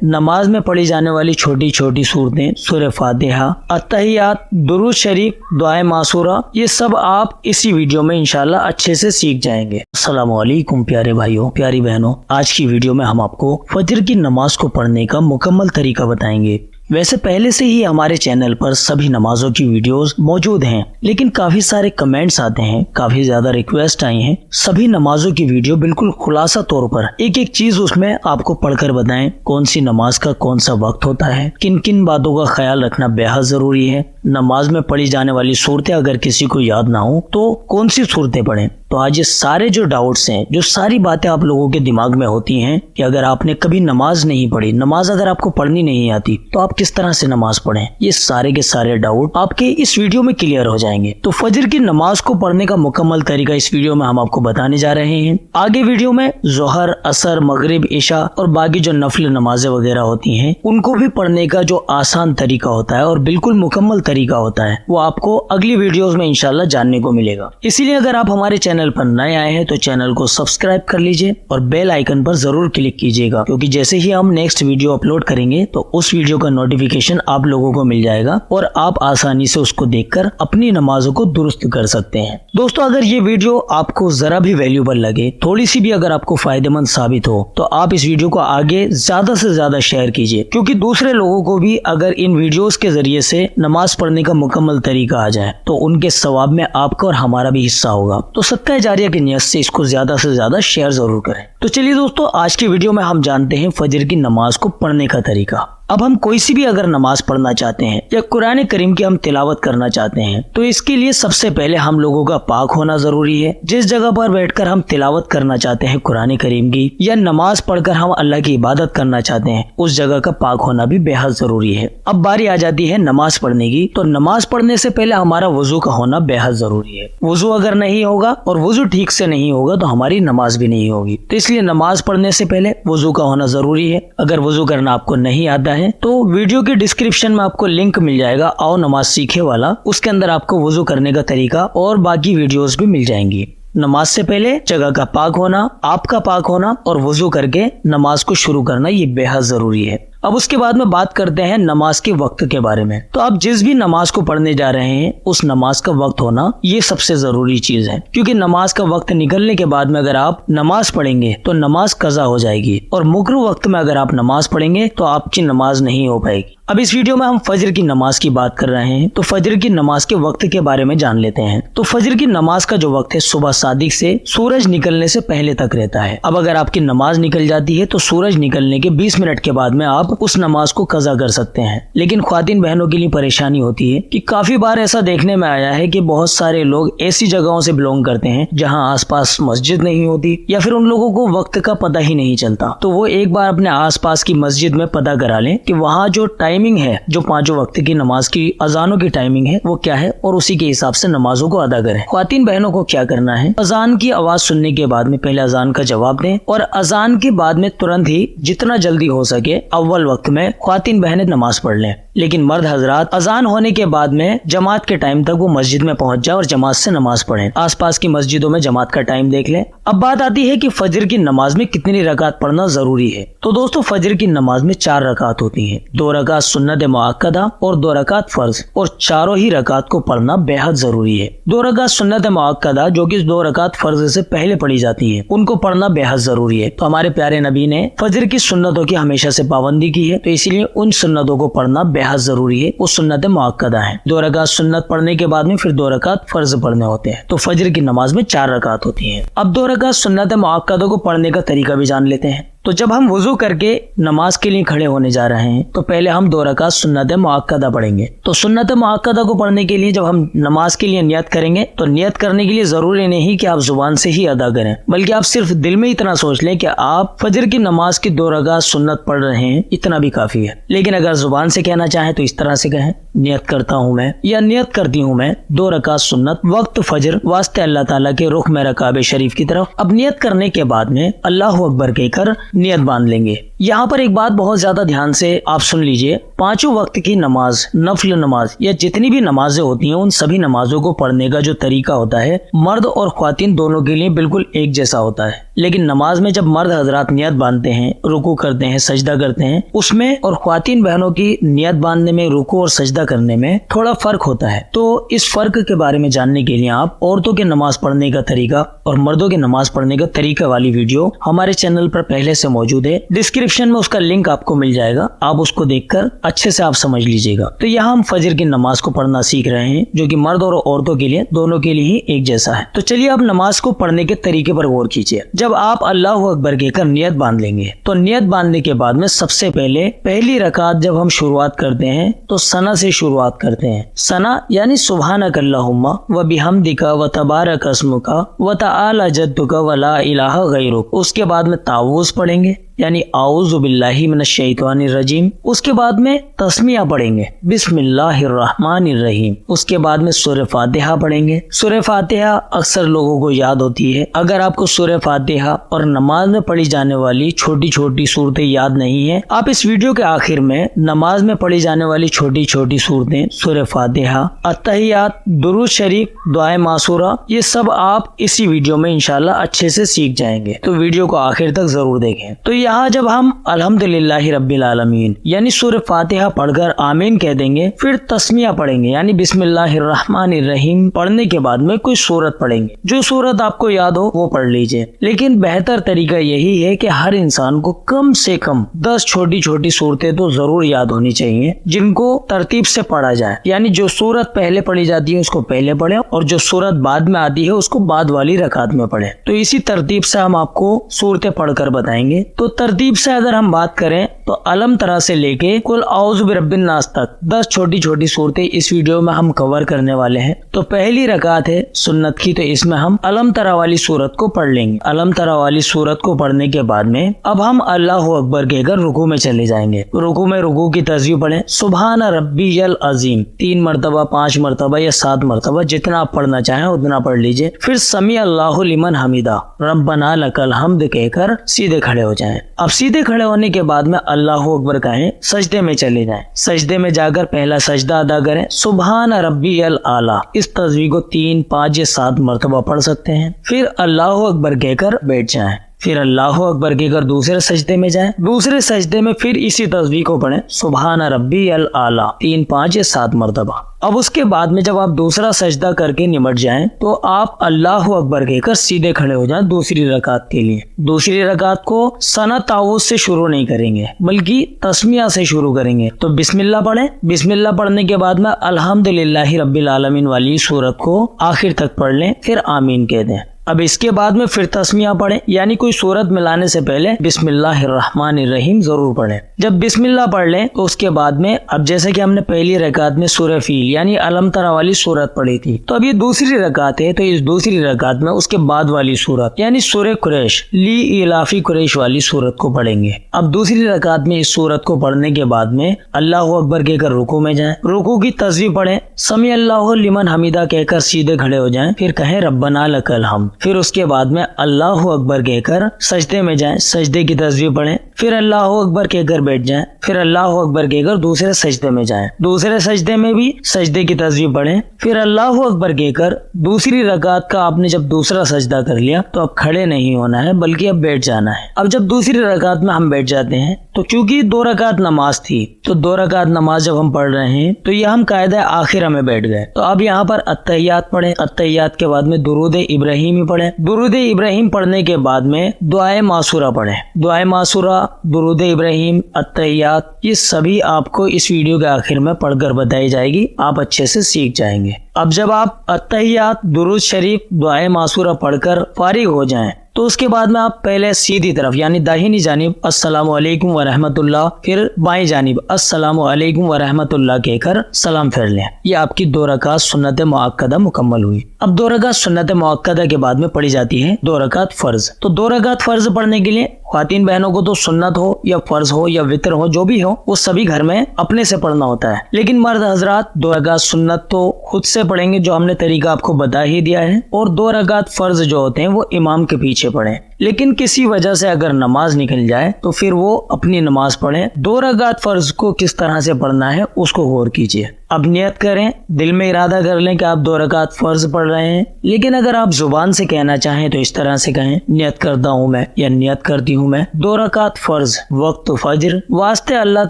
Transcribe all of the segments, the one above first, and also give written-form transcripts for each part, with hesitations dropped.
नमाज में पढ़ी जाने वाली छोटी छोटी सूरतें, सूरह फातिहा, अत्तहियात, दुरूद शरीफ, दुआए मासूरा, ये सब आप इसी वीडियो में इंशाल्लाह अच्छे से सीख जाएंगे। अस्सलाम वालेकुम प्यारे भाइयों, प्यारी बहनों, आज की वीडियो में हम आपको फजर की नमाज को पढ़ने का मुकम्मल तरीका बताएंगे। वैसे पहले से ही हमारे चैनल पर सभी नमाजों की वीडियोस मौजूद हैं, लेकिन काफी सारे कमेंट्स आते हैं, काफी ज्यादा रिक्वेस्ट आई हैं सभी नमाजों की वीडियो बिल्कुल खुलासा तौर पर एक एक चीज उसमें आपको पढ़कर बताएं, कौन सी नमाज का कौन सा वक्त होता है, किन किन बातों का ख्याल रखना बेहद जरूरी है, नमाज में पढ़ी जाने वाली सूरतें अगर किसी को याद ना हो तो कौन सी सूरतें पढ़ें। तो आज ये सारे जो डाउट्स हैं, जो सारी बातें आप लोगों के दिमाग में होती हैं कि अगर आपने कभी नमाज नहीं पढ़ी, नमाज अगर आपको पढ़नी नहीं आती तो आप किस तरह से नमाज पढ़ें, ये सारे के सारे डाउट आपके इस वीडियो में क्लियर हो जाएंगे। तो फजर की नमाज को पढ़ने का मुकम्मल तरीका इस वीडियो में हम आपको बताने जा रहे हैं। आगे वीडियो में जोहर, असर, मगरिब, इशा और बाकी जो नफल नमाजें वगैरह होती हैं उनको भी पढ़ने का जो आसान तरीका होता है और बिल्कुल मुकम्मल तरीका होता है वो आपको अगली वीडियोस में इंशाल्लाह जानने को मिलेगा। इसीलिए अगर आप हमारे चैनल पर नए आए हैं तो चैनल को सब्सक्राइब कर लीजिए और बेल आइकन पर जरूर क्लिक कीजिएगा, क्योंकि जैसे ही हम नेक्स्ट वीडियो अपलोड करेंगे तो उस वीडियो का नोटिफिकेशन आप लोगों को मिल जाएगा और आप आसानी से उसको देखकर अपनी नमाजों को दुरुस्त कर सकते हैं। दोस्तों, अगर ये वीडियो आपको जरा भी वैल्यूबल लगे, थोड़ी सी भी अगर आपको फायदेमंद साबित हो तो आप इस वीडियो को आगे ज्यादा से ज्यादा शेयर कीजिए, क्योंकि दूसरे लोगों को भी अगर इन वीडियोस के जरिए से नमाज पढ़ने का मुकम्मल तरीका आ जाए तो उनके सवाब में आपका और हमारा भी हिस्सा होगा। तो सदका जारिया की नियत से इसको ज्यादा से ज्यादा शेयर जरूर करें। तो चलिए दोस्तों, आज की वीडियो में हम जानते हैं फजर की नमाज को पढ़ने का तरीका। अब हम कोई सी भी अगर नमाज पढ़ना चाहते हैं या कुरान करीम की हम तिलावत करना चाहते हैं तो इसके लिए सबसे पहले हम लोगों का पाक होना जरूरी है। जिस जगह पर बैठकर हम तिलावत करना चाहते हैं कुरान करीम की या नमाज पढ़कर हम अल्लाह की इबादत करना चाहते हैं, उस जगह का पाक होना भी बेहद जरूरी है। अब बारी आ जाती है नमाज पढ़ने की, तो नमाज पढ़ने से पहले हमारा वजू का होना बेहद जरूरी है। वजू अगर नहीं होगा और वजू ठीक से नहीं होगा तो हमारी नमाज भी नहीं होगी। तो इसलिए नमाज पढ़ने से पहले वजू का होना जरूरी है। अगर वजू करना आपको नहीं आता है तो वीडियो के डिस्क्रिप्शन में आपको लिंक मिल जाएगा आओ नमाज सीखे वाला, उसके अंदर आपको वजू करने का तरीका और बाकी वीडियोस भी मिल जाएंगी। नमाज से पहले जगह का पाक होना, आपका पाक होना और वजू करके नमाज को शुरू करना ये बेहद जरूरी है। अब उसके बाद में बात करते हैं नमाज के वक्त के बारे में। तो आप जिस भी नमाज को पढ़ने जा रहे हैं उस नमाज का वक्त होना ये सबसे जरूरी चीज है, क्योंकि नमाज का वक्त निकलने के बाद में अगर आप नमाज पढ़ेंगे तो नमाज कज़ा हो जाएगी और मुकर्रर वक्त में अगर आप नमाज पढ़ेंगे तो आपकी नमाज नहीं हो पाएगी। अब इस वीडियो में हम फजर की नमाज की बात कर रहे हैं, तो फजर की नमाज के वक्त के बारे में जान लेते हैं। तो फजर की नमाज का जो वक्त है सुबह सादिक से सूरज निकलने से पहले तक रहता है। अब अगर आपकी नमाज निकल जाती है तो सूरज निकलने के 20 मिनट के बाद में आप उस नमाज को कज़ा कर सकते हैं। लेकिन ख्वातीन बहनों के लिए परेशानी होती है कि काफी बार ऐसा देखने में आया है कि बहुत सारे लोग ऐसी जगहों से बिलोंग करते हैं जहां आसपास मस्जिद नहीं होती या फिर उन लोगों को वक्त का पता ही नहीं चलता। तो वो एक बार अपने आसपास की मस्जिद में पता करा लें कि वहाँ जो टाइमिंग है, जो पांचों वक्त की नमाज की अजानों की टाइमिंग है वो क्या है, और उसी के हिसाब से नमाजों को अदा करें। ख्वातीन बहनों को क्या करना है, अजान की आवाज सुनने के बाद में पहले अजान का जवाब दें और अजान के बाद में तुरंत ही जितना जल्दी हो सके अव्वल वक्त में ख्वातीन बहनें नमाज पढ़ लें। लेकिन मर्द हजरात अजान होने के बाद में जमात के टाइम तक वो मस्जिद में पहुंच जाए और जमात से नमाज पढ़ें। आसपास की मस्जिदों में जमात का टाइम देख लें। अब बात आती है कि फजर की नमाज में कितनी रकात पढ़ना जरूरी है। तो दोस्तों, फजर की नमाज में 4 रकात होती है, 2 रकात सुन्नत मुअक्कदा और 2 रकात फर्ज, और चारों ही रकात को पढ़ना बेहद जरूरी है। 2 रकात सुन्नत मुअक्कदा जो कि 2 रकात फर्ज से पहले पढ़ी जाती है, उनको पढ़ना बेहद जरूरी है। तो हमारे प्यारे नबी ने फजर की सुन्नतों की हमेशा से पाबंदी की है, तो इसीलिए उन सुन्नतों को पढ़ना बेहद जरूरी है। वो सुन्नत मुअक्कदा है। 2 रकात सुन्नत पढ़ने के बाद में फिर 2 रकात फर्ज पढ़ने होते हैं। तो फजर की नमाज में 4 रकात होती है। अब 2 रकात सुन्नत मुअक्कदा को पढ़ने का तरीका भी जान लेते हैं। तो जब हम वुजू करके नमाज के लिए खड़े होने जा रहे हैं तो पहले हम 2 रकात सुन्नत मुअक्कदा पढ़ेंगे। तो सुन्नत मुअक्कदा को पढ़ने के लिए जब हम नमाज के लिए नियत करेंगे तो नियत करने के लिए जरूरी नहीं कि आप जुबान से ही अदा करें, बल्कि आप सिर्फ दिल में इतना सोच लें कि आप फजर की नमाज की 2 रकात सुन्नत पढ़ रहे हैं, इतना भी काफी है। लेकिन अगर जुबान से कहना चाहें तो इस तरह से कहें, नियत करता हूँ मैं या नियत करती हूँ मैं 2 रकात सुन्नत वक्त फजर वास्ते अल्लाह ताला के रुख मेरा काबे शरीफ की तरफ। अब नियत करने के बाद में अल्लाहु अकबर कहकर नियत बांध लेंगे। यहाँ पर एक बात बहुत ज्यादा ध्यान से आप सुन लीजिए, पांचों वक्त की नमाज, नफल नमाज या जितनी भी नमाजें होती हैं, उन सभी नमाजों को पढ़ने का जो तरीका होता है मर्द और ख्वातीन दोनों के लिए बिल्कुल एक जैसा होता है। लेकिन नमाज में जब मर्द हजरात नियत बांधते हैं, रुकू करते हैं, सजदा करते हैं, उसमें और ख्वातीन बहनों की नियत बांधने में, रुकू और सजदा करने में थोड़ा फर्क होता है। तो इस फर्क के बारे में जानने के लिए आप औरतों के नमाज पढ़ने का तरीका और मर्दों के नमाज पढ़ने का तरीका वाली वीडियो हमारे चैनल पर पहले से मौजूद है। डिस्क्रिप्शन में उसका लिंक आपको मिल जाएगा, आप उसको देखकर अच्छे से आप समझ लीजिएगा। तो यहाँ हम फजर की नमाज को पढ़ना सीख रहे हैं, जो कि मर्द और औरतों के लिए दोनों के लिए ही एक जैसा है। तो चलिए अब नमाज को पढ़ने के तरीके पर गौर कीजिए। जब आप अल्लाह अकबर कहकर नियत बांध लेंगे, तो नियत बांधने के बाद में सबसे पहले पहली रकात जब हम शुरुआत करते हैं तो सना से शुरुआत करते हैं। सना यानी सुभानक अल्लाहुम्मा व बिहम्दिका व तबारक अस्मुका व तआला जद्दुका व ला इलाहा गैरुक। उसके बाद में तावुज़ पढ़ेंगे यानी आऊज़ु बिल्लाहि मिनश शैतानिर रजीम। उसके बाद में तस्मिया पढ़ेंगे बिस्मिल्लाहिर रहमानिर रहीम। उसके बाद में सूरह फातिहा पढ़ेंगे। सूरह फातिहा अक्सर लोगों को याद होती है। अगर आपको सूरह फातिहा और नमाज में पढ़ी जाने वाली छोटी छोटी सूरतें याद नहीं है, आप इस वीडियो के आखिर में नमाज में पढ़ी जाने वाली छोटी छोटी सूरतें, सूरह फातिहा, अत्तहियात, दुरूद शरीफ, दुआए मासूरा, ये सब आप इसी वीडियो में इंशाल्लाह अच्छे से सीख जाएंगे। तो वीडियो को आखिर तक जरूर देखें। तो यहाँ जब हम अल्हम्दुलिल्लाहि रब्बिल आलमीन यानी सूरह फातिहा पढ़कर आमीन कह देंगे, फिर तस्मिया पढ़ेंगे यानी बिस्मिल्लाहिर रहमानिर रहीम पढ़ने के बाद में कोई सूरत पढ़ेंगे। जो सूरत आपको याद हो वो पढ़ लीजिए। लेकिन बेहतर तरीका यही है कि हर इंसान को कम से कम 10 छोटी छोटी सूरतें तो जरूर याद होनी चाहिए, जिनको तरतीब से पढ़ा जाए। यानी जो सूरत पहले पढ़ी जाती है उसको पहले पढ़े और जो सूरत बाद में आती है उसको बाद वाली रकात में पढ़े। तो इसी तरतीब से हम आपको सूरतें पढ़कर बताएंगे। तो तरतीब से अगर हम बात करें तो अलम तरा से लेके कुल औज़ु बिरब्बिन नास तक 10 छोटी छोटी सूरतें इस वीडियो में हम कवर करने वाले हैं। तो पहली रकात है सुन्नत की, तो इसमें हम अलम तरा वाली सूरत को पढ़ लेंगे। अलम तरा वाली सूरत को पढ़ने के बाद में अब हम अल्लाहु अकबर कहकर रुकू में चले जाएंगे। रुकू में रुकू की तस्बीह पढ़ें सुभान रब्बियल अजीम 3 मरतबा, 5 मरतबा या 7 मरतबा, जितना आप पढ़ना चाहें उतना पढ़ लीजिए। फिर समी अल्लाहु लिमन हमीदा रब्बना लकल हम्द कहकर सीधे खड़े हो जाएं। अब सीधे खड़े होने के बाद में अल्लाहु अकबर कहें, सजदे में चले जाएं। सजदे में जाकर पहला सजदा अदा करें सुभान रब्बियल आला। इस तस्बीह को 3, 5 या 7 मरतबा पढ़ सकते हैं। फिर अल्लाहु अकबर कहकर बैठ जाएं। फिर अल्लाहु अकबर कहकर दूसरे सजदे में जाएं। दूसरे सजदे में फिर इसी तस्बीह को पढ़ें सुभान रब्बियल आला 3, 5 या 7 मरतबा। अब उसके बाद में जब आप दूसरा सजदा करके निमट जाएं तो आप अल्लाहु अकबर कहकर सीधे खड़े हो जाएं दूसरी रकात के लिए। दूसरी रकात को सना तावुज़ से शुरू नहीं करेंगे बल्कि तस्मिया से शुरू करेंगे। तो बिस्मिल्लाह पढ़ें। बिस्मिल्लाह पढ़ने के बाद में अल्हम्दुलिल्लाहि रब्बिल आलमीन वाली सूरत को आखिर तक पढ़ लें, फिर आमीन कह दें। अब इसके बाद में फिर तस्मिया पढ़ें, यानी कोई सूरत मिलाने से पहले बिस्मिल्लाहिर रहमानिर रहीम जरूर पढ़ें। जब बिस्मिल्लाह पढ़ लें तो उसके बाद में अब जैसे कि हमने पहली रकात में सूरह फील यानी अलम तरा वाली सूरत पढ़ी थी, तो अब ये दूसरी रकात है, तो इस दूसरी रकात में उसके बाद वाली सूरत यानी सूरह कुरैश ली इलाफी कुरैश वाली सूरत को पढ़ेंगे। अब दूसरी रकात में इस सूरत को पढ़ने के बाद में अल्लाहु अकबर कहकर रुकू में जाएं। रुकू की तस्बीह पढ़ें, समी अल्लाहु लिमन हमीदा कहकर सीधे खड़े हो जाएं। फिर कहें रब्बना लकल हम्द। फिर उसके बाद में अल्लाहु अकबर कहकर सजदे में जाएं। सजदे की तस्बीह पढ़ें। फिर अल्लाहु अकबर कहकर बैठ जाएं। फिर अल्लाहु अकबर कहकर दूसरे सजदे में जाएं। दूसरे सजदे में भी सजदे की तस्बीह पढ़ें। फिर अल्लाहु अकबर कहकर दूसरी रकात का आपने जब दूसरा सजदा कर लिया तो अब खड़े नहीं होना है बल्कि अब बैठ जाना है। अब जब दूसरी रकात में हम बैठ जाते हैं तो क्योंकि 2 रकात नमाज थी, तो 2 रकात नमाज जब हम पढ़ रहे हैं तो यह हम कायदा आखिरा में बैठ गए। तो अब यहाँ पर अत्तहियात पढ़ें। अत्तहियात के बाद में दुरूद इब्राहिम ही पढ़ें। दुरूद इब्राहिम पढ़ने के बाद में दुआए मासूरा पढ़ें। दुआए मासूरा, दुरूद इब्राहिम, अत्तहियात, ये सभी आपको इस वीडियो के आखिर में पढ़कर बताई जाएगी, आप अच्छे से सीख जाएंगे। अब जब आप अत्तहियात, दुरूद शरीफ, दुआए मासूरा पढ़कर फारिग हो जाएं तो उसके बाद में आप पहले सीधी तरफ यानी दाहिनी जानिब अस्सलामु अलैकुम व रहमतुल्लाह, फिर बाएं जानिब अस्सलामु अलैकुम व रहमतुल्लाह कहकर सलाम फेर लें। ये आपकी 2 रकात सुन्नत मुअक्कदा मुकम्मल हुई। अब 2 रकात सुन्नत मुअक्कदा के बाद में पढ़ी जाती है 2 रकात फर्ज। तो 2 रकात फर्ज पढ़ने के लिए ख्वातीन बहनों को तो सुन्नत हो या फर्ज हो या वितर हो, जो भी हो, वो सभी घर में अपने से पढ़ना होता है। लेकिन मर्द हजरात 2 रकात सुन्नत तो खुद से पढ़ेंगे, जो हमने तरीका आपको बता ही दिया है, और 2 रकात फर्ज जो होते हैं वो इमाम के पीछे पढ़ें। لیکن کسی وجہ سے اگر نماز نکل جائے تو پھر وہ اپنی نماز پڑھیں۔ 2 رکعت فرض کو کس طرح سے پڑھنا ہے اس کو غور کیجیے۔ اب نیت کریں، دل میں ارادہ کر لیں کہ آپ 2 رکعت فرض پڑھ رہے ہیں، لیکن اگر آپ زبان سے کہنا چاہیں تو اس طرح سے کہیں، نیت کرتا ہوں میں یا نیت کرتی ہوں میں 2 رکعت فرض وقت فجر واسطے اللہ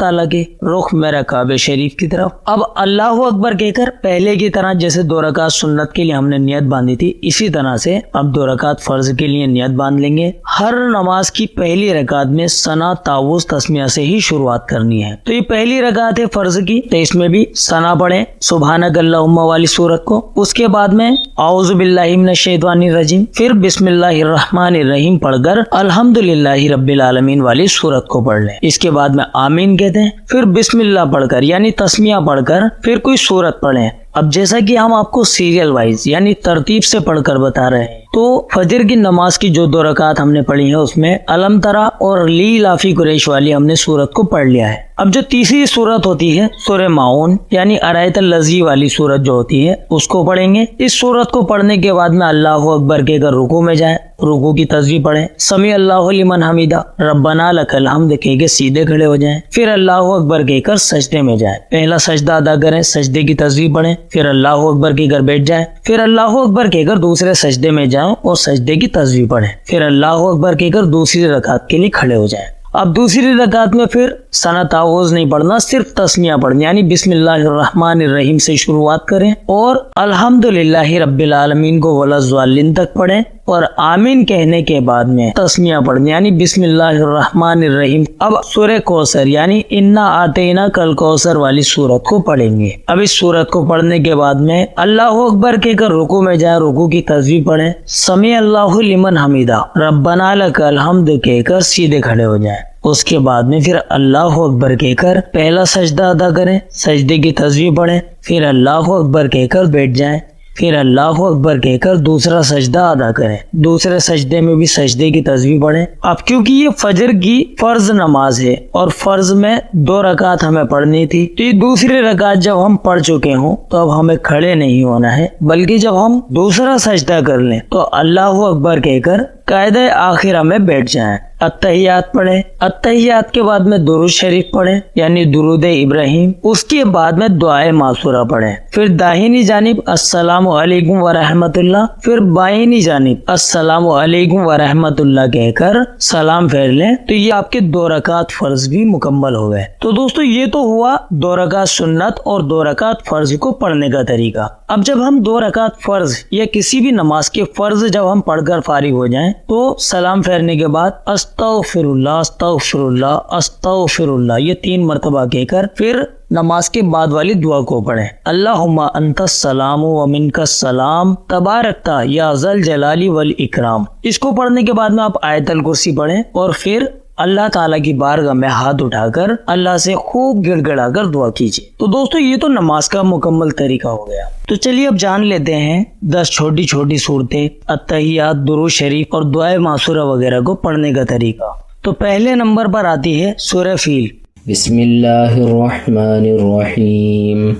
تعالیٰ کے، رخ میرا کعبہ شریف کی طرف۔ اب اللہ اکبر کہہ کر پہلے کی طرح جیسے 2 رکعت سنت کے لیے ہم نے نیت باندھی تھی، اسی طرح سے اب 2 رکعت فرض کے لیے نیت باندھ لیں گے۔ ہر نماز کی پہلی رکعت میں ثنا تعوذ تسمیہ سے ہی شروعات کرنی ہے۔ تو یہ پہلی رکعت ہے فرض کی، تو اس میں بھی ثنا پڑھیں سبحانک اللہم والی سورت کو، اس کے بعد میں اعوذ باللہ من الشیطان الرجیم، پھر بسم اللہ الرحمن الرحیم پڑھ کر الحمدللہ رب العالمین والی سورت کو پڑھ لیں۔ اس کے بعد میں آمین کہتے ہیں، پھر بسم اللہ پڑھ کر یعنی تسمیہ پڑھ کر پھر کوئی سورت پڑھیں۔ اب جیسا کہ ہم آپ کو سیریل وائز یعنی ترتیب سے پڑھ کر بتا رہے ہیں، تو فجر کی نماز کی جو 2 رکعت ہم نے پڑھی ہے اس میں الم ترا اور لی لافی قریش والی ہم نے سورت کو پڑھ لیا ہے۔ اب جو تیسری سورت ہوتی ہے سورہ ماعون یعنی ارایت الذی والی سورت جو ہوتی ہے اس کو پڑھیں گے۔ اس سورت کو پڑھنے کے بعد میں اللہ اکبر کہہ کر رکوع میں جائیں، رکوع کی تسبیح پڑھیں، سمیع اللہ لمن حمیدہ ربنا لک الحمد کہہ کے سیدھے کھڑے ہو جائیں، پھر اللہ اکبر کہہ کر سجدے میں جائیں، پہلا سجدہ ادا کریں، سجدے کی تسبیح پڑھیں، پھر اللہ اکبر کہہ کر بیٹھ جائیں، پھر اللہ اکبر کہہ کر دوسرے سجدے میں جائیں اور سجدے کی تسبیح پڑھیں، پھر اللہ اکبر کہہ کر دوسری رکعت کے لیے کھڑے ہو جائیں۔ اب دوسری رکعت میں پھر ثنا تعوذ نہیں پڑھنا، صرف تسمیہ پڑھنا، یعنی بسم اللہ الرحمن الرحیم سے شروعات کریں اور الحمدللہ رب العالمین کو ولا الضالین تک پڑھیں، اور آمین کہنے کے بعد میں تسمیہ پڑھنا یعنی بسم اللہ الرحمن الرحیم۔ اب سورہ کوثر یعنی انا آتینا کل کوثر والی سورت کو پڑھیں گے۔ اب اس سورت کو پڑھنے کے بعد میں اللہ اکبر کہہ کر رکوع میں جائیں، رکوع کی تسبیح پڑھیں، سمیع اللہ لمن حمیدہ ربنا لک الحمد کہہ کر سیدھے کھڑے ہو جائیں۔ اس کے بعد میں پھر اللہ اکبر کہہ کر پہلا سجدہ ادا کریں، سجدے کی تسبیح پڑھیں، پھر اللہ اکبر کہہ کر بیٹھ جائیں، پھر اللہ اکبر کہہ کر دوسرا سجدہ ادا کریں، دوسرے سجدے میں بھی سجدے کی تسبیح پڑھیں۔ اب کیونکہ یہ فجر کی فرض نماز ہے اور فرض میں 2 رکعت ہمیں پڑھنی تھی، تو یہ دوسری رکعت جب ہم پڑھ چکے ہوں تو اب ہمیں کھڑے نہیں ہونا ہے، بلکہ جب ہم دوسرا سجدہ کر لیں تو اللہ اکبر کہہ کر قاعدہ آخرہ میں بیٹھ جائیں، التحیات پڑھیں، التحیات کے بعد میں درود شریف پڑھیں یعنی درود ابراہیم، اس کے بعد میں دعائے معصورہ پڑھیں، پھر داہنی جانب السلام علیکم ورحمۃ اللہ، پھر بائنی جانب السلام علیکم ورحمۃ اللہ کہہ کر سلام پھیر لیں، تو یہ آپ کے 2 رکعت فرض بھی مکمل ہو گئے۔ تو دوستو یہ تو ہوا 2 رکعت سنت اور 2 رکعت فرض کو پڑھنے کا طریقہ۔ اب جب ہم 2 رکعت فرض یا کسی بھی نماز کے فرض جب ہم پڑھ کر فارغ ہو جائیں تو سلام پھیرنے کے بعد استغفر اللہ استغفر اللہ استغفر اللہ یہ 3 مرتبہ کہہ کر پھر نماز کے بعد والی دعا کو پڑھیں، اللہم انت السلام و منک السلام تبارکتا یا ذل جلالی والاکرام۔ اس کو پڑھنے کے بعد میں آپ آیت الکرسی پڑھیں اور پھر اللہ تعالیٰ کی بارگاہ میں ہاتھ اٹھا کر اللہ سے خوب گڑ گڑا کر دعا کیجیے۔ تو دوستو یہ تو نماز کا مکمل طریقہ ہو گیا۔ تو چلیے اب جان لیتے ہیں 10 چھوٹی چھوٹی صورتیں، التحیات، درود شریف اور دعائے معصورہ وغیرہ کو پڑھنے کا طریقہ۔ تو پہلے نمبر پر آتی ہے سورہ فیل۔ بسم اللہ الرحمن الرحیم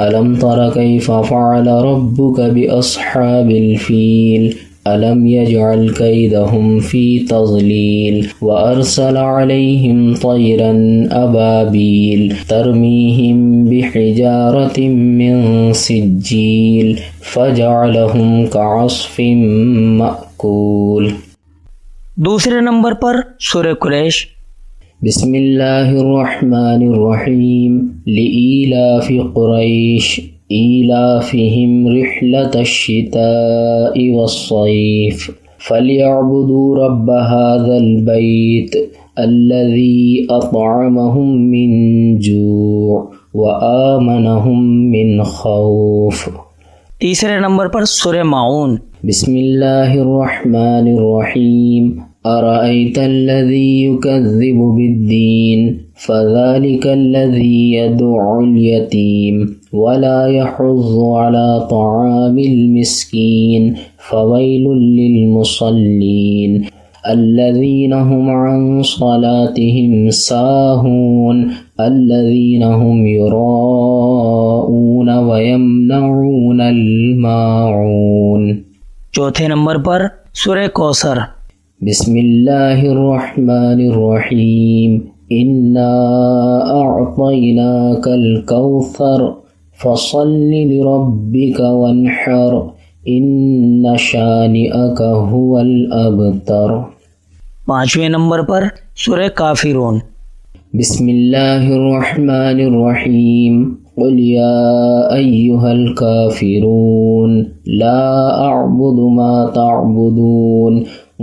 الم تر کیف فعل ربک باصحاب الفیل ألم يجعل كيدهم في تضليل وأرسل عليهم طيرا أبابيل ترميهم بحجارة من سجيل فجعلهم كعصف مأكول۔ دوسرے نمبر پر سورہ قریش۔ بسم اللہ الرحمن الرحیم لإیلاف قریش إيلافهم رحلة الشتاء والصيف فليعبدوا رب هذا البيت الذي أطعمهم من جوع وآمنهم من خوف۔ تیسرے نمبر پر سورہ ماعون۔ بسم اللہ الرحمن الرحیم أرأيت الذي يكذب بالدين فذلك الذي يدعو اليتيم ولا يحض على طعام المسكين فويل للمصلين الذين هم عن صلاتهم ساهون الذين هم يراءون ويمنعون الماعون۔ چوتھے نمبر پر سورہ کوثر۔ بسم اللہ الرحمن الرحیم انا اعطیناک الکوثر فصل لربک وانحر ان شانئک هو الابتر۔ 5ویں نمبر پر سورہ کافرون۔ بسم اللہ الرحمن الرحیم قل یا ایہا الکافرون لا اعبد ما تعبدون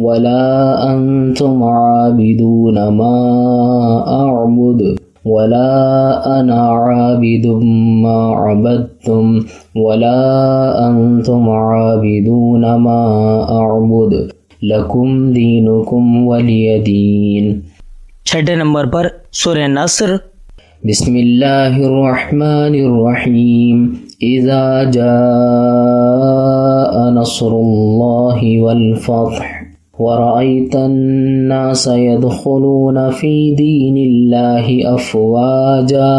ولا انتم عابدون ما اعبد ولا انا عابد ما عبدتم ولا انتم عابدون ما اعبد لکم دینکم ولی دین۔ 6 نمبر پر سورہ نصر۔ بسم اللہ الرحمن الرحیم اذا جاء نصر اللہ والفتح ورأيت الناس يدخلون في دين الله أفواجا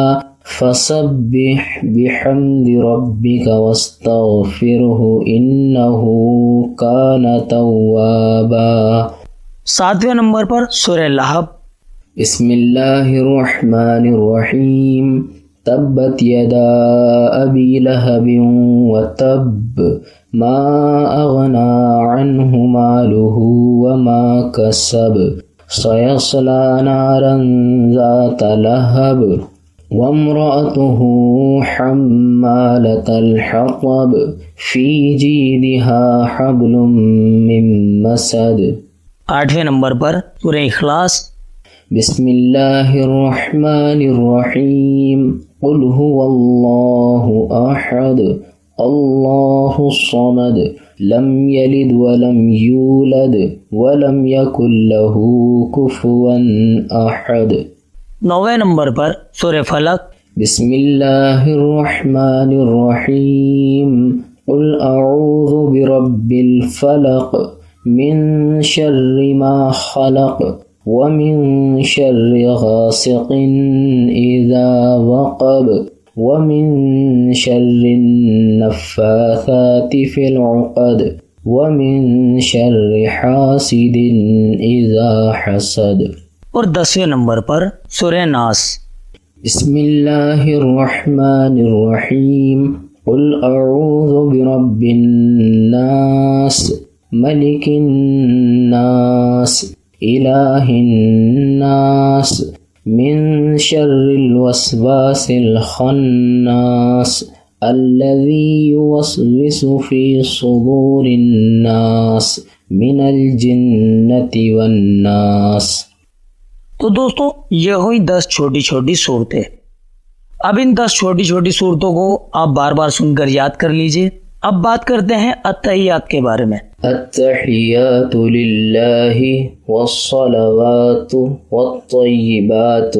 فسبح بحمد ربك واستغفره إنه كان توابا۔ 7ویں نمبر پر سورہ لہب۔ بسم اللہ الرحمن الرحیم تبت یدا ابی لہب وتب ما اغنى عنه ماله وما كسب سيصلى نارا ذات لهب وامرأته حمالة الحطب في جيدها حبل من مسد۔ 8ویں نمبر پر سورہ اخلاص۔ بسم اللہ الرحمن الرحیم قل هو اللہ احد اللہ الصمد لم یلد ولم یولد ولم یکن له کفوا احد۔ 9ویں نمبر پر سورہ فلق۔ بسم اللہ الرحمن الرحیم قل اعوذ برب الفلق من شر ما خلق ومن شر غاسق اذا وقب ومن شر النفاثات في العقد ومن شر حاسد اذا حسد۔ اور 10ویں نمبر پر سورہ ناس۔ بسم اللہ الرحمن الرحیم قل اعوذ برب الناس ملک الناس الہ الناس من شر الوسواس الخناس الذي يوسوس في صدور الناس من الجنة والناس۔ تو دوستو یہ ہوئی 10 چھوٹی چھوٹی صورتیں۔ اب ان 10 چھوٹی چھوٹی صورتوں کو آپ بار بار سن کر یاد کر لیجئے۔ اب بات کرتے ہیں التحیات کے بارے میں۔ التحیات للہ والصلوات والطیبات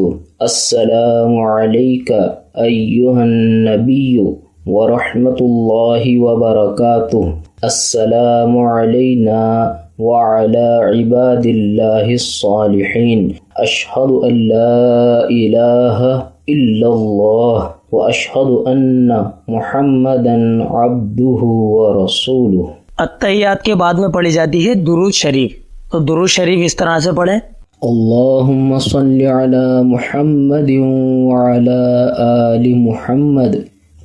السلام علیک ایہا النبی ورحمۃ اللہ وبرکاتہ السلام علینا وعلى عباد اللہ الصالحین اشہد ان لا الہ الا اللہ واشہد ان محمدا عبدہ ورسولہ۔ التحیات کے بعد میں پڑھی جاتی ہے درود شریف۔ تو درود شریف اس طرح سے پڑھیں: اللہم صل علی محمد وعلی آل محمد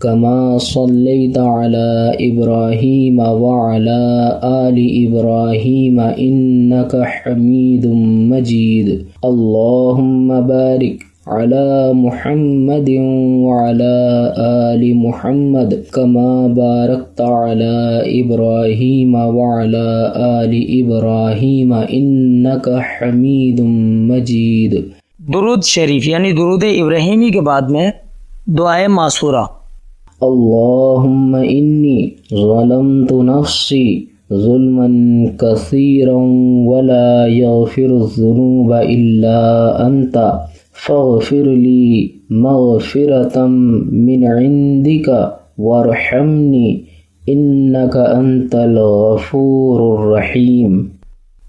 کما صلیت علی ابراہیم وعلی آل ابراہیم انک حمید مجید۔ اللہم بارک علی محمد وعلی آل محمد کما بارکت علی ابراہیم وعلی آل ابراہیم انک حمید مجید۔ درود شریف یعنی درود ابراہیمی کے بعد میں دعائے معصورہ: اللہم انی ظلمت نفسی ظلما کثیرا ولا یغفر الذنوب الا انت فاغفر لی مغفرة من عندک وارحمنی انک انت الغفور الرحیم۔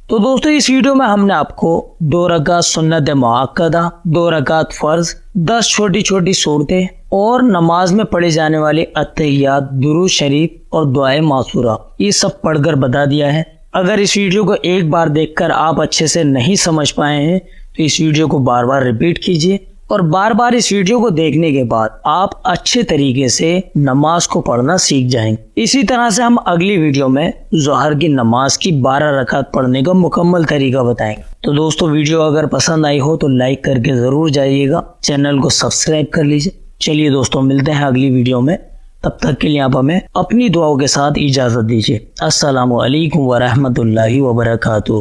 تو دوستو اس ویڈیو میں ہم نے آپ کو 2 رکعت سنت مؤکدہ، 2 رکعت فرض، 10 چھوٹی چھوٹی صورتیں اور نماز میں پڑھے جانے والے التحیات، درود شریف اور دعائے معصورہ یہ سب پڑھ کر بتا دیا ہے۔ اگر اس ویڈیو کو ایک بار دیکھ کر آپ اچھے سے نہیں سمجھ پائے ہیں تو اس ویڈیو کو بار بار ریپیٹ کیجیے، اور بار بار اس ویڈیو کو دیکھنے کے بعد آپ اچھے طریقے سے نماز کو پڑھنا سیکھ جائیں گے۔ اسی طرح سے ہم اگلی ویڈیو میں ظہر کی نماز کی 12 رکعت پڑھنے کا مکمل طریقہ بتائیں گے۔ تو دوستو ویڈیو اگر پسند آئی ہو تو لائک کر کے ضرور جائیے گا، چینل کو سبسکرائب کر لیجیے۔ چلیے دوستو ملتے ہیں اگلی ویڈیو میں، تب تک کے لیے آپ ہمیں اپنی دعاؤں کے ساتھ اجازت دیجیے۔ السلام علیکم ورحمۃ اللہ وبرکاتہ۔